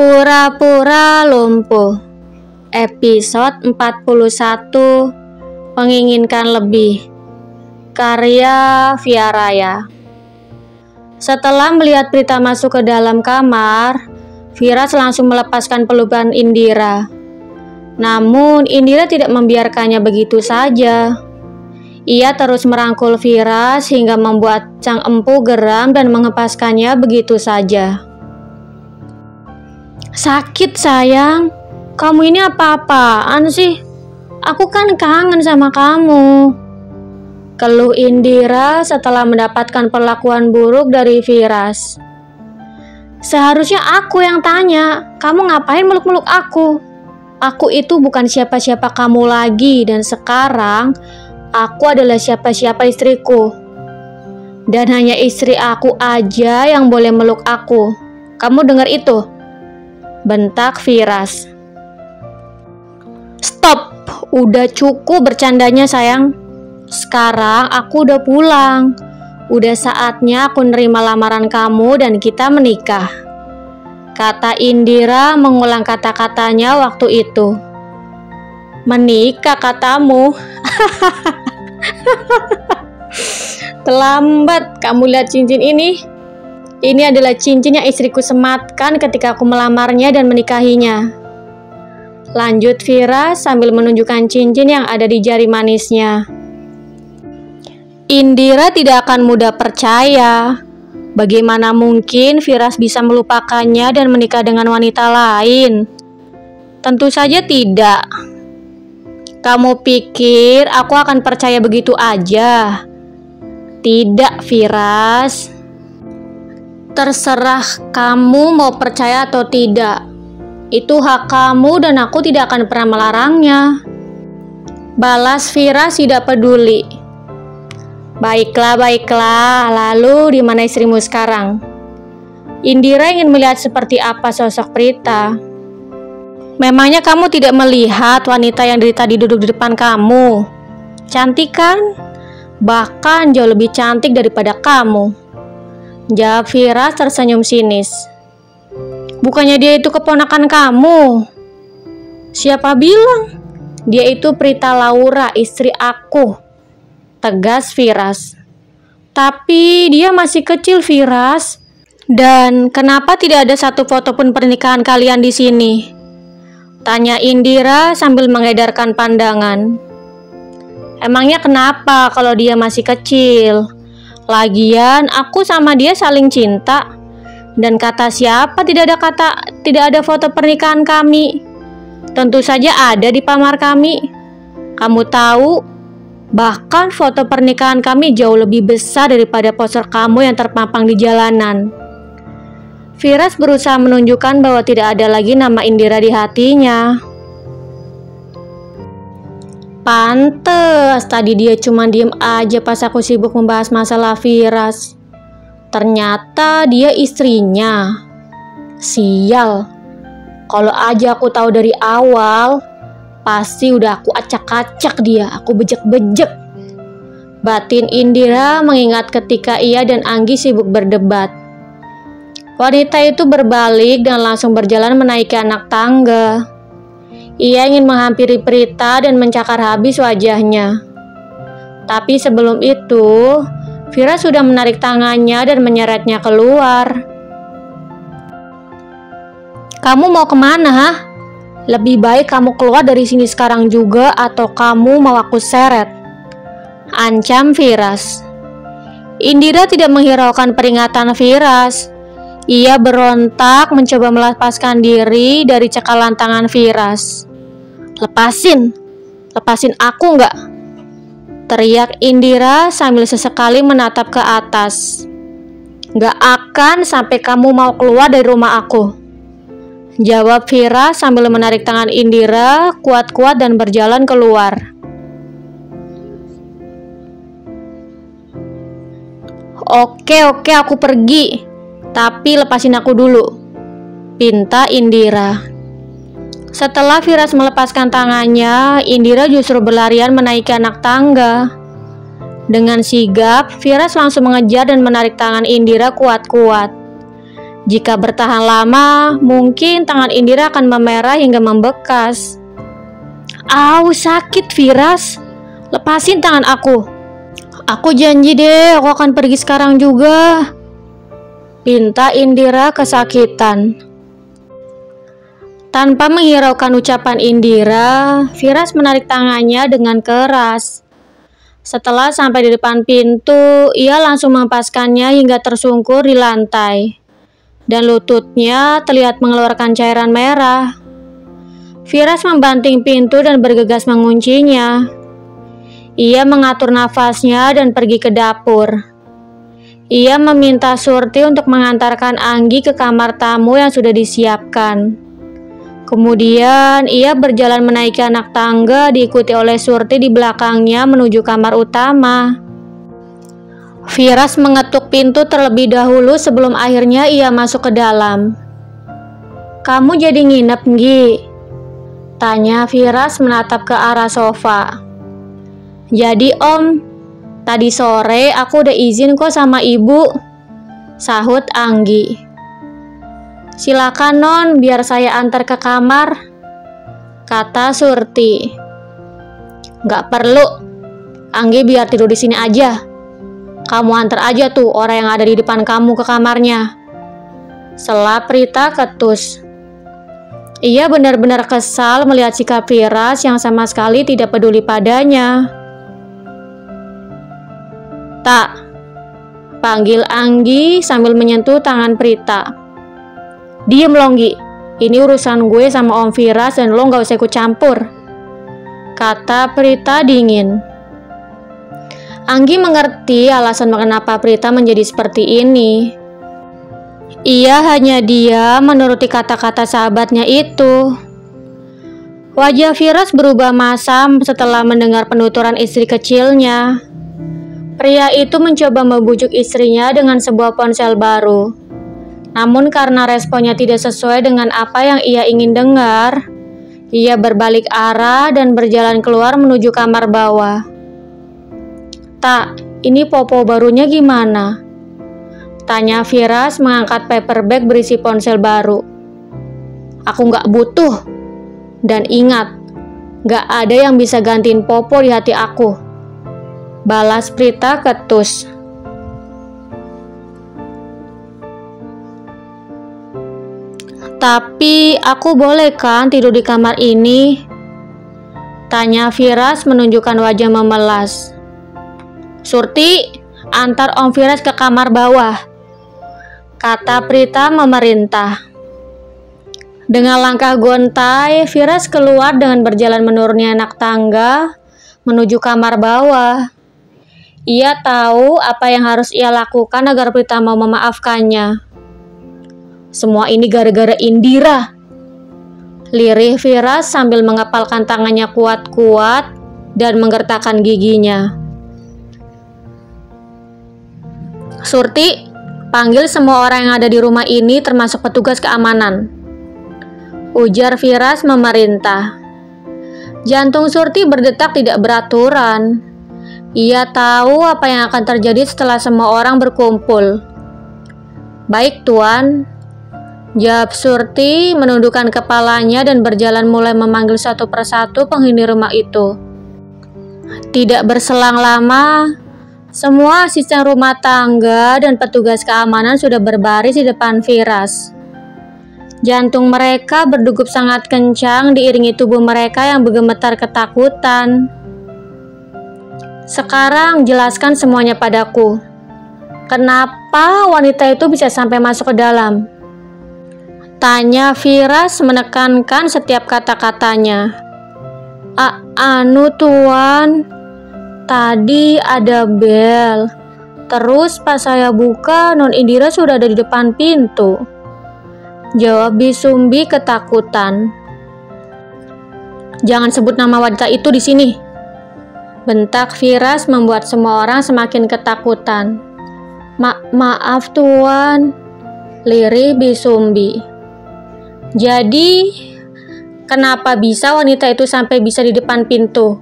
Pura-pura lumpuh. Episode 41. Menginginkan lebih. Karya Via Raya. Setelah melihat Prita masuk ke dalam kamar, Firas langsung melepaskan pelukan Indira. Namun Indira tidak membiarkannya begitu saja. Ia terus merangkul Firas hingga membuat sang empu geram dan mengepaskannya begitu saja. "Sakit sayang, kamu ini apa-apaan sih? Aku kan kangen sama kamu," keluh Indira setelah mendapatkan perlakuan buruk dari Firas. "Seharusnya aku yang tanya, kamu ngapain meluk-meluk aku? Aku itu bukan siapa-siapa kamu lagi dan sekarang aku adalah siapa-siapa istriku. Dan hanya istri aku aja yang boleh meluk aku. Kamu dengar itu?" bentak Firas. "Stop, udah cukup bercandanya sayang. Sekarang aku udah pulang. Udah saatnya aku nerima lamaran kamu dan kita menikah," kata Indira mengulang kata-katanya waktu itu. "Menikah katamu?" "Terlambat kamu lihat cincin ini. Ini adalah cincin yang istriku sematkan ketika aku melamarnya dan menikahinya," lanjut Firas sambil menunjukkan cincin yang ada di jari manisnya. Indira tidak akan mudah percaya. Bagaimana mungkin Firas bisa melupakannya dan menikah dengan wanita lain? Tentu saja tidak. "Kamu pikir aku akan percaya begitu aja?" "Tidak, Firas. Terserah kamu mau percaya atau tidak. Itu hak kamu dan aku tidak akan pernah melarangnya," balas Firas tidak peduli. Baiklah, lalu di mana istrimu sekarang?" Indira ingin melihat seperti apa sosok Prita. "Memangnya kamu tidak melihat wanita yang dari tadi duduk di depan kamu? Cantik kan? Bahkan jauh lebih cantik daripada kamu," jawab Firas tersenyum sinis. "Bukannya dia itu keponakan kamu?" "Siapa bilang? Dia itu Prita Laura, istri aku," tegas Firas. "Tapi dia masih kecil, Firas. Dan kenapa tidak ada satu foto pun pernikahan kalian di sini?" tanya Indira sambil mengedarkan pandangan. "Emangnya kenapa kalau dia masih kecil? Lagian aku sama dia saling cinta. Dan kata siapa tidak ada foto pernikahan kami? Tentu saja ada di kamar kami. Kamu tahu, bahkan foto pernikahan kami jauh lebih besar daripada poster kamu yang terpampang di jalanan." Firas berusaha menunjukkan bahwa tidak ada lagi nama Indira di hatinya. Pantes tadi dia cuma diem aja pas aku sibuk membahas masalah Firas. Ternyata dia istrinya. Sial. Kalau aja aku tahu dari awal, pasti udah aku acak-acak dia, aku bejek-bejek. Batin Indira mengingat ketika ia dan Anggi sibuk berdebat. Wanita itu berbalik dan langsung berjalan menaiki anak tangga. Ia ingin menghampiri Prita dan mencakar habis wajahnya. Tapi sebelum itu, Firas sudah menarik tangannya dan menyeretnya keluar. "Kamu mau kemana, ha? Lebih baik kamu keluar dari sini sekarang juga atau kamu mau aku seret," ancam Firas. Indira tidak menghiraukan peringatan Firas. Ia berontak mencoba melepaskan diri dari cekalan tangan Firas. Lepasin aku enggak?" teriak Indira sambil sesekali menatap ke atas. "Gak akan sampai kamu mau keluar dari rumah aku," jawab Firas sambil menarik tangan Indira kuat-kuat dan berjalan keluar. Oke, aku pergi. Tapi lepasin aku dulu," pinta Indira. Setelah Firas melepaskan tangannya, Indira justru berlarian menaiki anak tangga. Dengan sigap, Firas langsung mengejar dan menarik tangan Indira kuat-kuat. Jika bertahan lama, mungkin tangan Indira akan memerah hingga membekas. Au, sakit Firas. Lepasin tangan aku. Aku janji deh, aku akan pergi sekarang juga. Pinta Indira kesakitan. Tanpa menghiraukan ucapan Indira, Firas menarik tangannya dengan keras. Setelah sampai di depan pintu, ia langsung mempaskannya hingga tersungkur di lantai. Dan lututnya terlihat mengeluarkan cairan merah. Firas membanting pintu dan bergegas menguncinya. Ia mengatur nafasnya dan pergi ke dapur. Ia meminta Surti untuk mengantarkan Anggi ke kamar tamu yang sudah disiapkan. Kemudian ia berjalan menaiki anak tangga diikuti oleh Surti di belakangnya menuju kamar utama. Firas mengetuk pintu terlebih dahulu sebelum akhirnya ia masuk ke dalam. "Kamu jadi nginep, Nggi?" tanya Firas menatap ke arah sofa. "Jadi Om, tadi sore aku udah izin kok sama Ibu," sahut Anggi. "Silakan Non, biar saya antar ke kamar," kata Surti. "Gak perlu, Anggi biar tidur di sini aja. Kamu antar aja tuh orang yang ada di depan kamu ke kamarnya," sela Prita ketus. Ia benar-benar kesal melihat sikap Firas yang sama sekali tidak peduli padanya. "Tak," panggil Anggi sambil menyentuh tangan Prita. "Diem lo, Nggi. Ini urusan gue sama Om Firas dan lo gak usah ikut campur," kata Prita dingin. Anggi mengerti alasan kenapa Prita menjadi seperti ini. Ia hanya diam menuruti kata-kata sahabatnya itu. Wajah Firas berubah masam setelah mendengar penuturan istri kecilnya. Pria itu mencoba membujuk istrinya dengan sebuah ponsel baru. Namun karena responnya tidak sesuai dengan apa yang ia ingin dengar, ia berbalik arah dan berjalan keluar menuju kamar bawah. "Tak, ini popo barunya gimana?" tanya Firas mengangkat paper bag berisi ponsel baru. "Aku gak butuh. Dan ingat, gak ada yang bisa gantiin popo di hati aku," balas Prita ketus. "Tapi aku boleh kan tidur di kamar ini?" tanya Firas menunjukkan wajah memelas. "Surti, antar Om Firas ke kamar bawah," kata Prita memerintah. Dengan langkah gontai, Firas keluar dengan berjalan menuruni anak tangga menuju kamar bawah. Ia tahu apa yang harus ia lakukan agar Prita mau memaafkannya. "Semua ini gara-gara Indira," lirih Firas sambil mengepalkan tangannya kuat-kuat dan menggertakkan giginya. "Surti, panggil semua orang yang ada di rumah ini termasuk petugas keamanan," ujar Firas memerintah. Jantung Surti berdetak tidak beraturan. Ia tahu apa yang akan terjadi setelah semua orang berkumpul. "Baik, Tuan," jawab Surti menundukkan kepalanya dan berjalan mulai memanggil satu persatu penghuni rumah itu. Tidak berselang lama, semua asisten rumah tangga dan petugas keamanan sudah berbaris di depan Firas. Jantung mereka berdegup sangat kencang diiringi tubuh mereka yang bergemetar ketakutan. "Sekarang jelaskan semuanya padaku. Kenapa wanita itu bisa sampai masuk ke dalam?" tanya Firas menekankan setiap kata-katanya. Anu Tuan, tadi ada bel. Terus pas saya buka, Non Indira sudah ada di depan pintu," jawab Bisumbi ketakutan. "Jangan sebut nama wanita itu di sini," bentak Firas membuat semua orang semakin ketakutan. Maaf Tuan," lirih Bisumbi. "Jadi, kenapa bisa wanita itu sampai bisa di depan pintu?"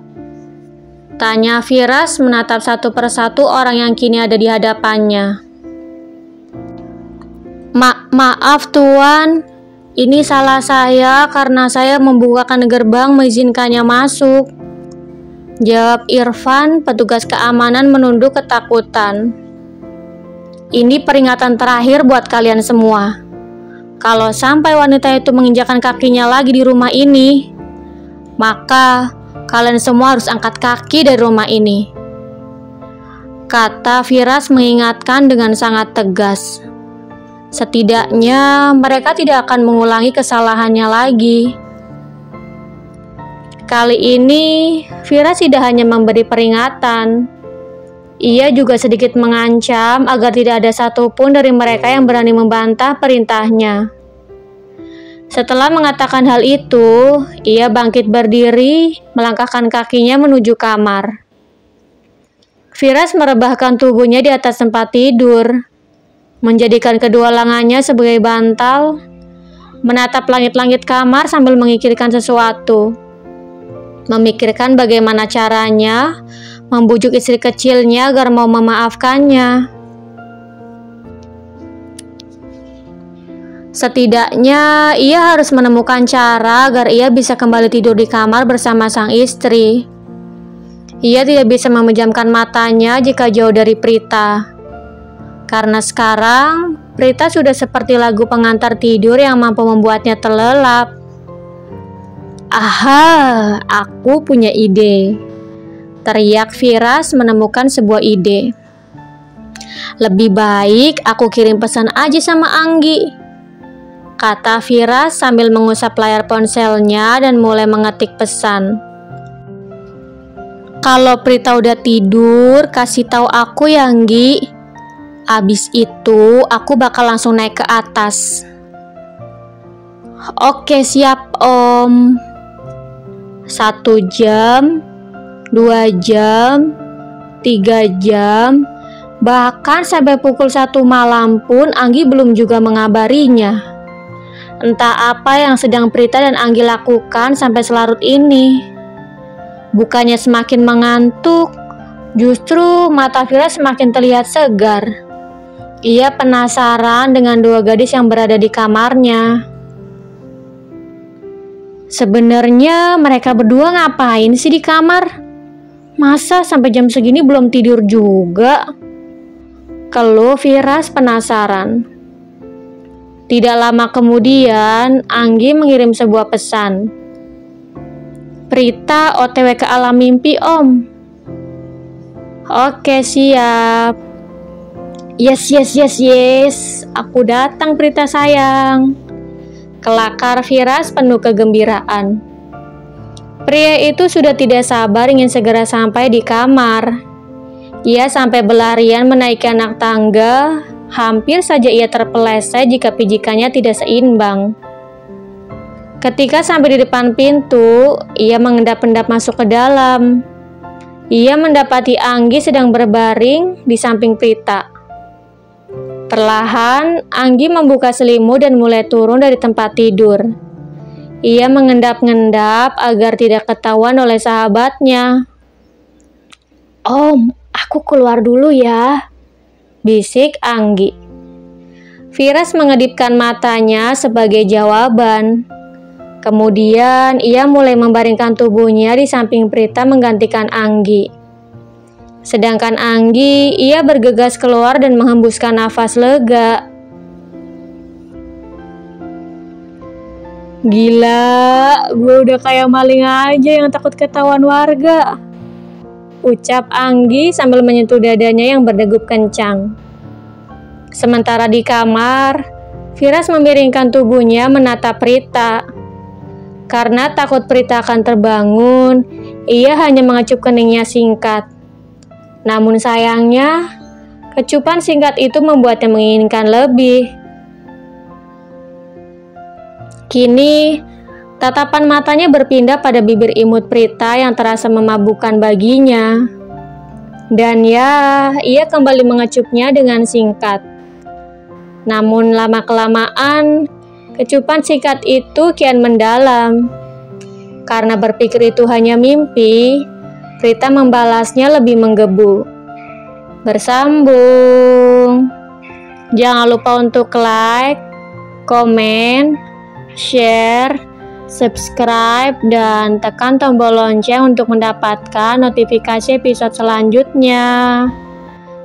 tanya Firas menatap satu persatu orang yang kini ada di hadapannya. Maaf Tuan, ini salah saya karena saya membukakan gerbang mengizinkannya masuk, jawab Irfan. Petugas keamanan menunduk ketakutan. Ini peringatan terakhir buat kalian semua. Kalau sampai wanita itu menginjakkan kakinya lagi di rumah ini, maka kalian semua harus angkat kaki dari rumah ini, kata Firas mengingatkan dengan sangat tegas. Setidaknya mereka tidak akan mengulangi kesalahannya lagi. Kali ini Firas tidak hanya memberi peringatan, ia juga sedikit mengancam agar tidak ada satupun dari mereka yang berani membantah perintahnya. Setelah mengatakan hal itu, ia bangkit berdiri, melangkahkan kakinya menuju kamar. Firas merebahkan tubuhnya di atas tempat tidur, menjadikan kedua lengannya sebagai bantal, menatap langit-langit kamar sambil memikirkan sesuatu. Memikirkan bagaimana caranya membujuk istri kecilnya agar mau memaafkannya. Setidaknya ia harus menemukan cara agar ia bisa kembali tidur di kamar bersama sang istri. Ia tidak bisa memejamkan matanya jika jauh dari Prita, karena sekarang Prita sudah seperti lagu pengantar tidur yang mampu membuatnya terlelap. Aha, aku punya ide, teriak Firas menemukan sebuah ide. Lebih baik aku kirim pesan aja sama Anggi, kata Firas sambil mengusap layar ponselnya dan mulai mengetik pesan. Kalau Prita udah tidur, kasih tahu aku ya Anggi. Abis itu aku bakal langsung naik ke atas. Oke siap Om. 1 jam, 2 jam, 3 jam, bahkan sampai pukul 1 malam pun Anggi belum juga mengabarinya. Entah apa yang sedang Prita dan Anggi lakukan sampai selarut ini. Bukannya semakin mengantuk, justru mata Firas semakin terlihat segar. Ia penasaran dengan dua gadis yang berada di kamarnya. Sebenarnya mereka berdua ngapain sih di kamar? Masa sampai jam segini belum tidur juga? Keluh Firas penasaran. Tidak lama kemudian, Anggi mengirim sebuah pesan. Prita OTW ke alam mimpi Om. Oke siap. Yes. Aku datang Prita sayang. Kelakar Firas penuh kegembiraan. Pria itu sudah tidak sabar ingin segera sampai di kamar. Ia sampai berlarian menaiki anak tangga. Hampir saja ia terpeleset jika pijikannya tidak seimbang. Ketika sampai di depan pintu, ia mengendap-endap masuk ke dalam. Ia mendapati Anggi sedang berbaring di samping Prita. Perlahan, Anggi membuka selimut dan mulai turun dari tempat tidur. Ia mengendap-endap agar tidak ketahuan oleh sahabatnya. Om, aku keluar dulu ya, bisik Anggi. Firas mengedipkan matanya sebagai jawaban. Kemudian ia mulai membaringkan tubuhnya di samping Prita menggantikan Anggi. Sedangkan Anggi, ia bergegas keluar dan menghembuskan nafas lega. Gila, gue udah kayak maling aja yang takut ketahuan warga, ucap Anggi sambil menyentuh dadanya yang berdegup kencang. Sementara di kamar, Firas memiringkan tubuhnya menatap Prita. Karena takut Prita akan terbangun, ia hanya mengecup keningnya singkat. Namun sayangnya, kecupan singkat itu membuatnya menginginkan lebih. Kini, tatapan matanya berpindah pada bibir imut Prita yang terasa memabukkan baginya. Dan ya, ia kembali mengecupnya dengan singkat. Namun lama-kelamaan, kecupan singkat itu kian mendalam. Karena berpikir itu hanya mimpi, Prita membalasnya lebih menggebu. Bersambung. Jangan lupa untuk like, komen, share, subscribe, dan tekan tombol lonceng untuk mendapatkan notifikasi episode selanjutnya.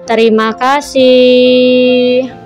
Terima kasih.